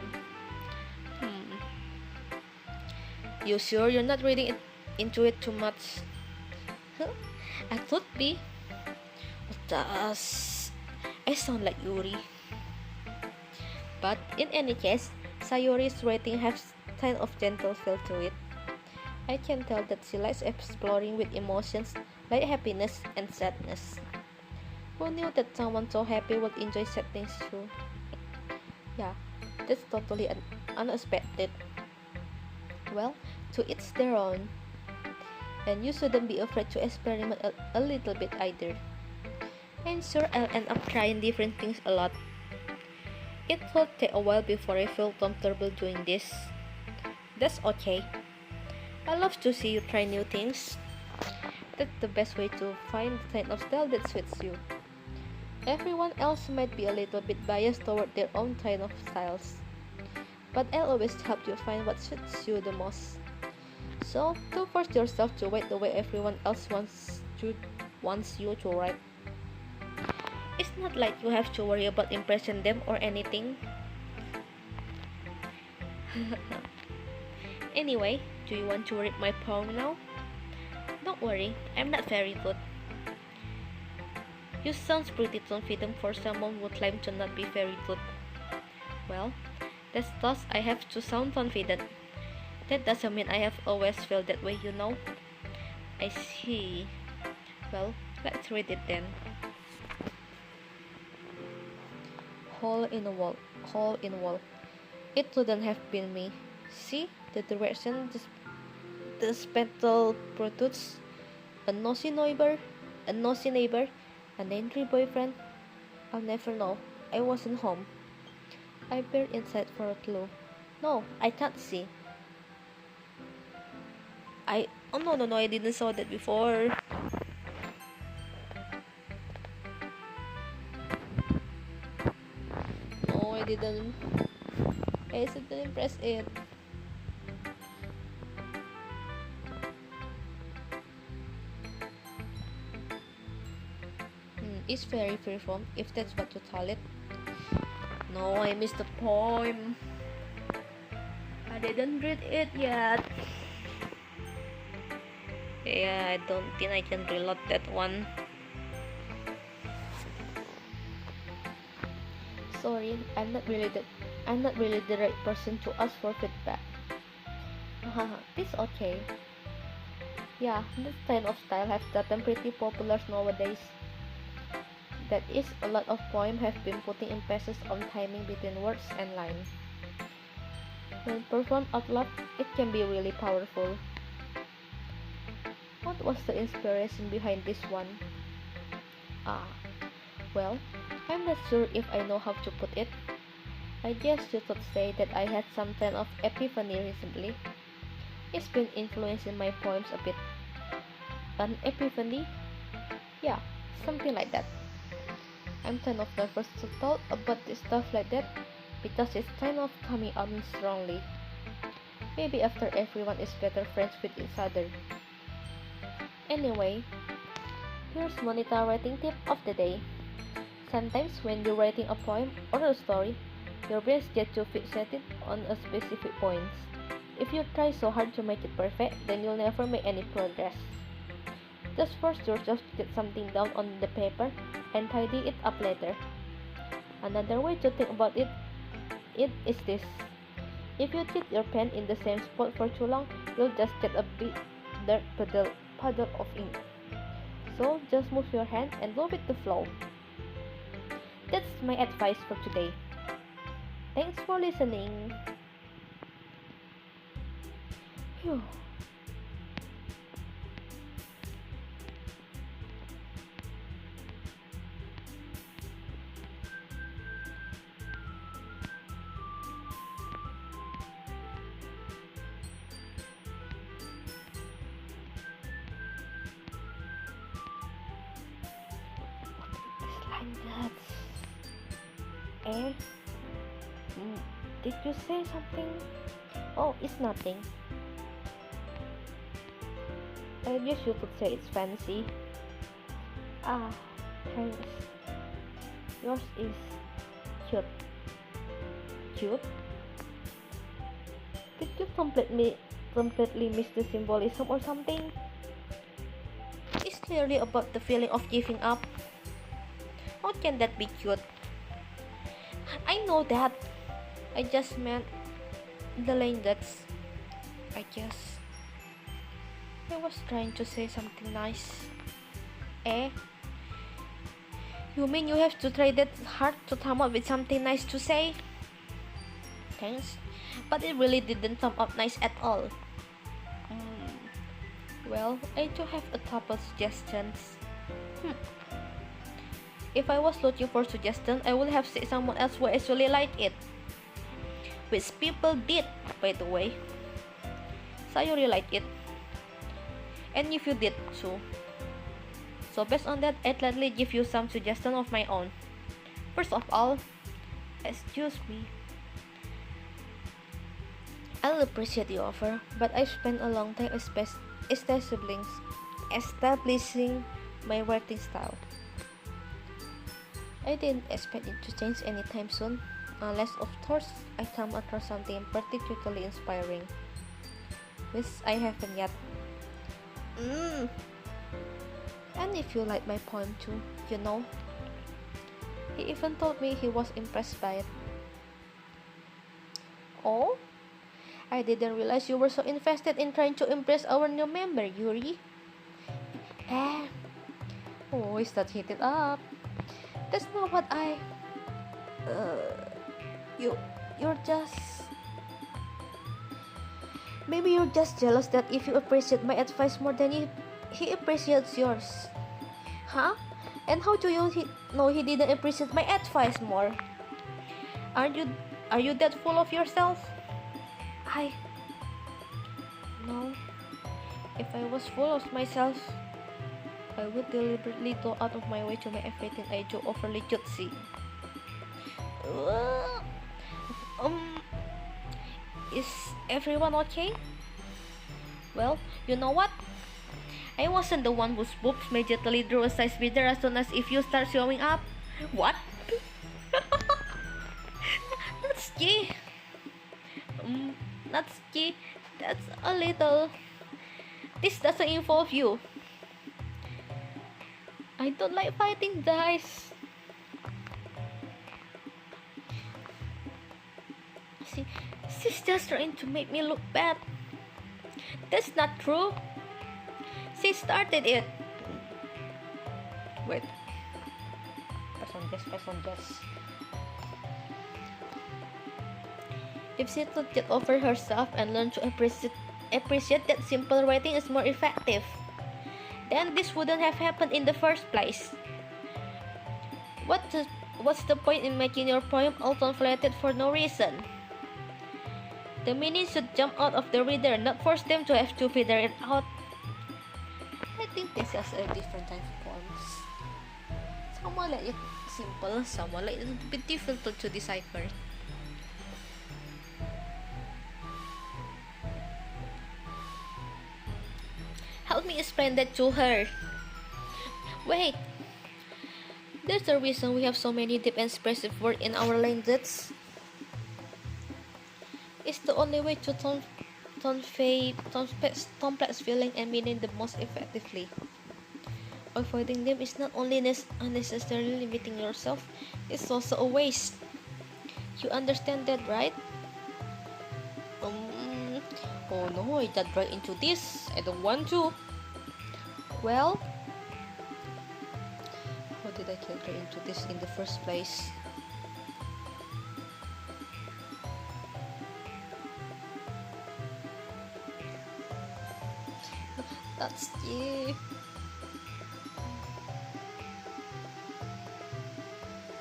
Speaker 1: You sure you're not reading into it too much? I could be. Does I sound like Yuri? But in any case, Sayori's writing has kind of gentle feel to it. I can tell that she likes exploring with emotions like happiness and sadness. Who knew that someone so happy would enjoy sad things too? Yeah, that's totally unexpected. Well, to each their own. And you shouldn't be afraid to experiment a little bit either. I'm sure I'll end up trying different things a lot. It will take a while before I feel comfortable doing this. That's okay. I love to see you try new things. That's the best way to find the kind of style that suits you. Everyone else might be a little bit biased toward their own kind of styles, but I'll always help you find what suits you the most. So, don't force yourself to write the way everyone else wants you to write. It's not like you have to worry about impressing them or anything. Anyway, do you want to read my poem now? Don't worry, I'm not very good. You sound pretty confident for someone who claims to not be very good. Well, that's thus I have to sound confident. That doesn't mean I have always felt that way, you know. I see. Well, let's read it then. Hole in a wall, hole in a wall. It couldn't have been me. See the direction the spectral protrudes. A nosy neighbor, an angry boyfriend. I'll never know. I wasn't home. I peered inside for a clue. No, I can't see. Oh no, I didn't saw that before. No, I didn't. I didn't press it. It's very freeform, if that's what you call it. No, I missed the poem. I didn't read it yet. Yeah, I don't think I can reload that one. Sorry, I'm not really the right person to ask for feedback. It's okay. Yeah, this kind of style has gotten pretty popular nowadays. That is, a lot of poems have been putting emphasis on timing between words and lines. When performed out loud, it can be really powerful. What was the inspiration behind this one? Ah, well, I'm not sure if I know how to put it. I guess you could say that I had some kind of epiphany recently. It's been influencing my poems a bit. An epiphany? Yeah, something like that. I'm kind of nervous to talk about this stuff like that because it's kind of coming out strongly. Maybe after everyone is better friends with each other. Anyway, here's Monita writing tip of the day. Sometimes when you're writing a poem or a story, your brains get too fixated on a specific point. If you try so hard to make it perfect, then you'll never make any progress. Just force yourself to get something down on the paper and tidy it up later. Another way to think about it is this. If you keep your pen in the same spot for too long, you'll just get a big dirt puddle of ink. So just move your hand and go with the flow. That's my advice for today. Thanks for listening. Phew. Eh? Did you say something? Oh, it's nothing. I guess you could say it's fancy. Ah, thanks. Yours is cute. Cute? Did you completely miss the symbolism or something? It's clearly about the feeling of giving up. How can that be cute? I know that. I just meant the line that's... I guess I was trying to say something nice. Eh? You mean you have to try that hard to come up with something nice to say? Thanks. But it really didn't come up nice at all. Well, I do have a couple suggestions. If I was looking for suggestions, I would have said someone else who actually liked it. Which people did, by the way. So I really like it. And if you did too. So based on that, I'd gladly give you some suggestions of my own. First of all, excuse me. I'll appreciate the offer, but I've spent a long time establishing my writing style. I didn't expect it to change anytime soon, unless of course I come across something particularly inspiring, which I haven't yet. And if you like my poem too, you know. He even told me he was impressed by it. Oh? I didn't realize you were so invested in trying to impress our new member, Yuri. Oh, is that heated up? That's not what I... You're just... Maybe you're just jealous that if you appreciate my advice more than he appreciates yours. Huh? And how do you know he didn't appreciate my advice more? Are you that full of yourself? I know if I was full of myself, I would deliberately go out of my way to make everything I do overly jutzy. Um, is everyone okay? Well, you know what? I wasn't the one whose boobs immediately drew a size bidder as soon as if you start showing up. What? That's gay. That's gay. That's a little. This doesn't involve you. I don't like fighting guys. See, she's just trying to make me look bad. That's not true. She started it. Wait. Pass. If she could get over herself and learn to appreciate that simple writing is more effective, then this wouldn't have happened in the first place. What's the point in making your poem all conflated for no reason? The meaning should jump out of the reader, not force them to have to figure it out. I think this is a different type of poems. Some are like simple, some are like a little bit difficult to decipher. Help me explain that to her. Wait, there's a reason we have so many deep and expressive words in our language. It's the only way to convey complex feeling and meaning the most effectively. Avoiding them is not only unnecessarily limiting yourself, it's also a waste. You understand that, right? Oh no, I got right into this. I don't want to. Well, how did I get right into this in the first place? That's yeah.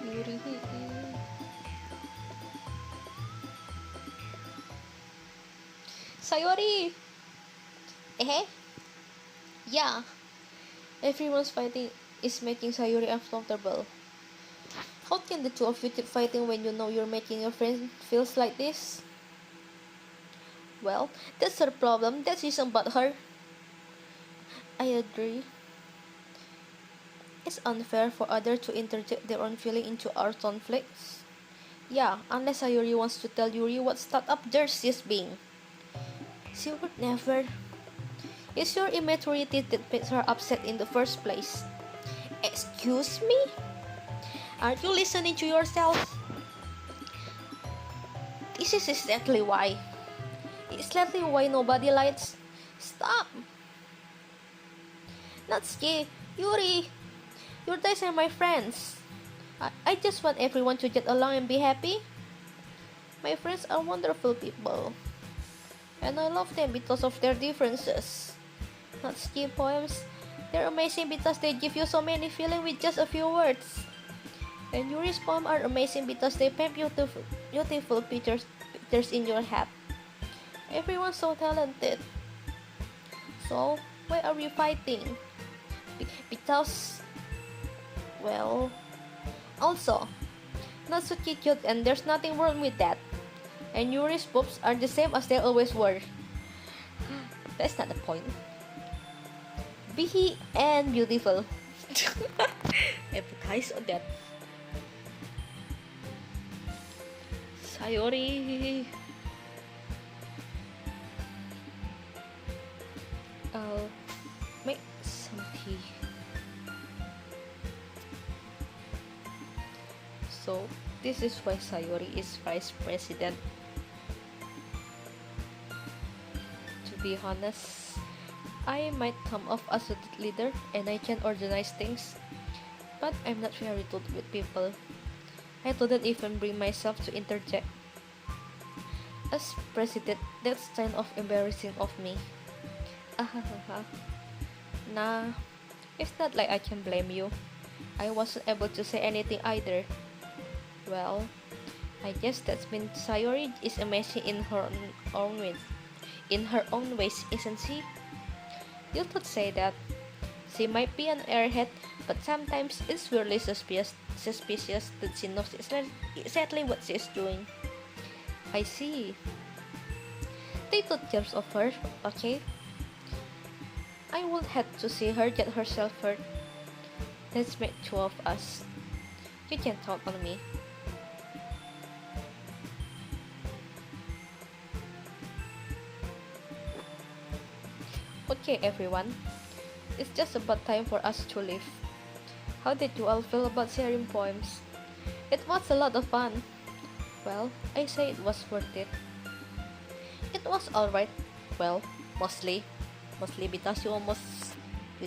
Speaker 1: Yuri. Sayori! Eh? Yeah. Everyone's fighting is making Sayori uncomfortable. How can the two of you keep fighting when you know you're making your friend feels like this? Well, that's her problem. That isn't about her. I agree. It's unfair for others to interject their own feeling into our conflicts. Yeah, unless Sayori wants to tell Yuri what start up there she's being. She would never. It's your immaturity that makes her upset in the first place. Excuse me? Aren't you listening to yourself? This is exactly why. Exactly why nobody likes. Stop! Natsuki, Yuri, you guys are my friends. I just want everyone to get along and be happy. My friends are wonderful people. And I love them because of their differences. Natsuki poems, they're amazing because they give you so many feelings with just a few words. And Yuri's poems are amazing because they paint beautiful pictures in your head. Everyone's so talented. So, why are we fighting? Because, well, also, Natsuki cute and there's nothing wrong with that. And Yuri's boobs are the same as they always were. That's not the point. Be and beautiful. Empathize on that. Sayori. I'll make some tea. So, this is why Sayori is vice president. To be honest, I might come off as a leader and I can organize things, but I'm not very good with people. I couldn't even bring myself to interject. As president, that's kind of embarrassing of me. Nah, it's not like I can blame you. I wasn't able to say anything either. Well, I guess that means Sayori is amazing in her own way. In her own ways, isn't she? You could say that. She might be an airhead, but sometimes it's really suspicious that she knows exactly what she is doing. I see. Take good care of her, okay? I won't have to see her get herself hurt. Let's make two of us. You can count on me. Okay, everyone. It's just about time for us to leave. How did you all feel about sharing poems? It was a lot of fun. Well, I say it was worth it. It was alright. Well, mostly. Mostly because you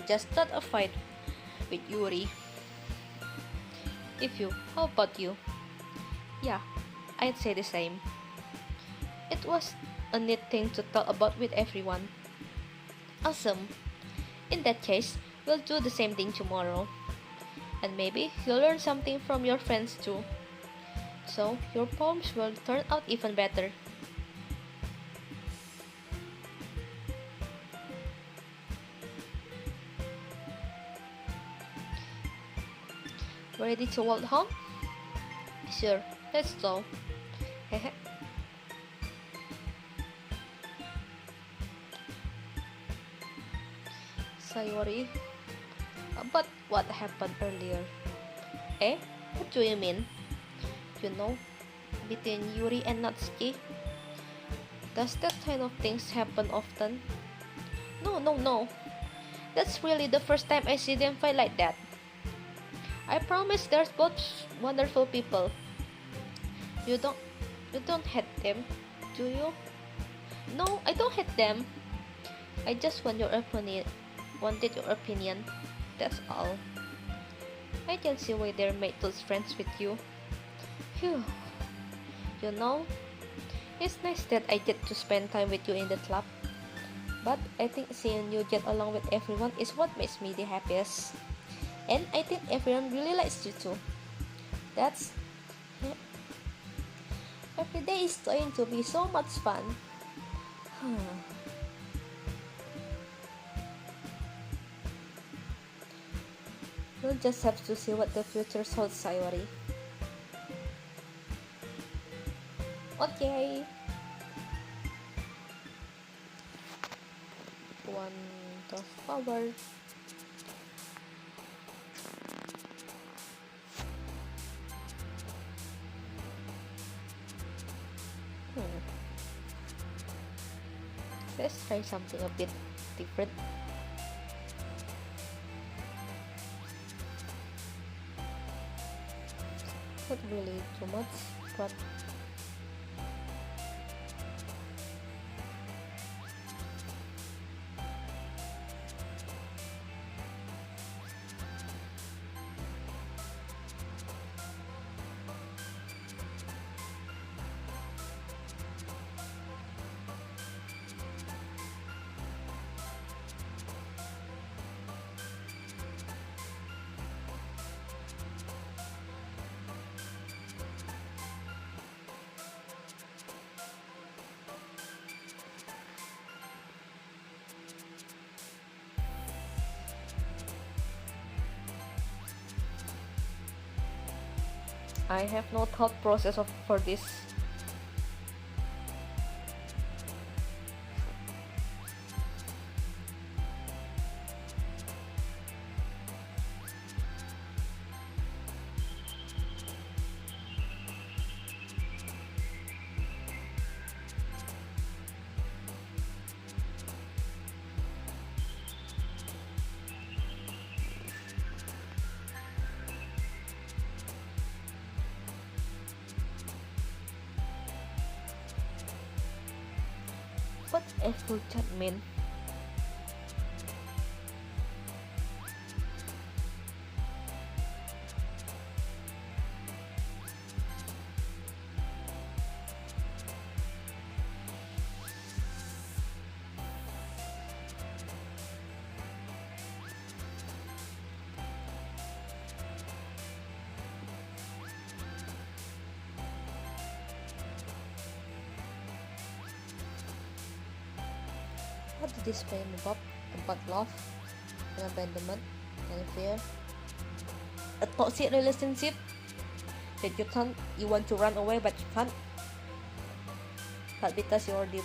Speaker 1: just got a fight with Yuri. How about you? Yeah, I'd say the same. It was a neat thing to talk about with everyone. Awesome. In that case, we'll do the same thing tomorrow. And maybe you'll learn something from your friends too. So your poems will turn out even better. Ready to walk home? Sure, let's go. Sayori, but what happened earlier? Eh? What do you mean? You know, between Yuri and Natsuki? Does that kind of things happen often? No, no, no. That's really the first time I see them fight like that. I promise there's both wonderful people. You don't you don't hate them, do you? No, I don't hate them. I just wanted your opinion. That's all. I can see why they're made those friends with you. Phew. You know, it's nice that I get to spend time with you in the club. But I think seeing you get along with everyone is what makes me the happiest. And I think everyone really likes you too. That's... Every day is going to be so much fun. We'll just have to see what the future holds, Sayori. Okay. One of power. Let's try something a bit different. Not really too much, but I have no thought process for this. What a full chat mean? What did this explain about love and abandonment and fear? A toxic relationship that you want to run away but you can't. But because you're already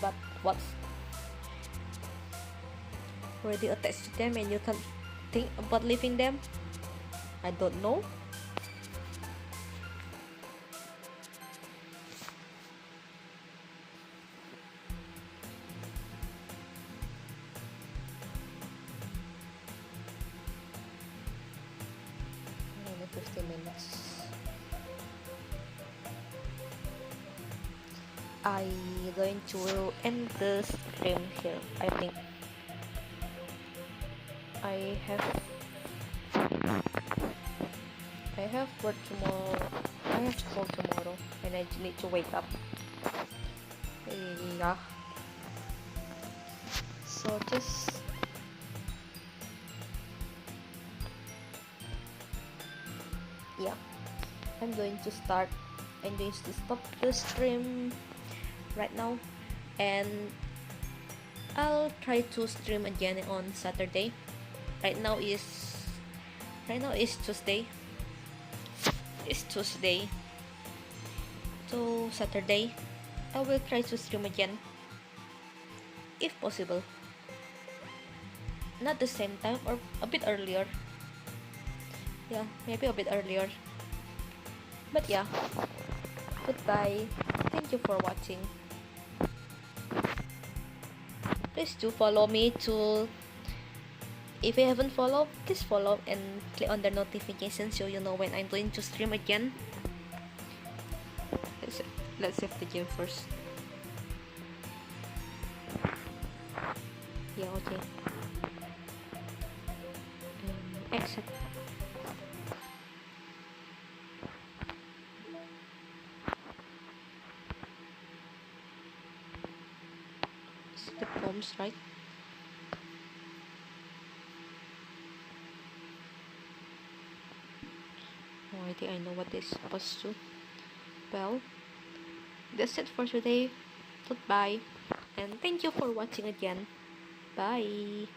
Speaker 1: already attached to them and you can't think about leaving them. I don't know. Only 15 minutes. I'm going to end the stream here. I think I have work tomorrow. I have school tomorrow, and I need to wake up. Yeah. So just yeah. I'm going to start. I'm going to stop the stream right now, and I'll try to stream again on Saturday. Right now is Tuesday. It's Tuesday. So Saturday, I will try to stream again, if possible. Not the same time or a bit earlier. Yeah, maybe a bit earlier. But yeah, goodbye. Thank you for watching. Please do follow me to. If you haven't followed, please follow and click on the notification so you know when I'm going to stream again. Let's save the game first. Yeah, okay. Exit. Is it the poems, right? Oh, I think I know what this is supposed to. Well, that's it for today. Goodbye. And thank you for watching again. Bye.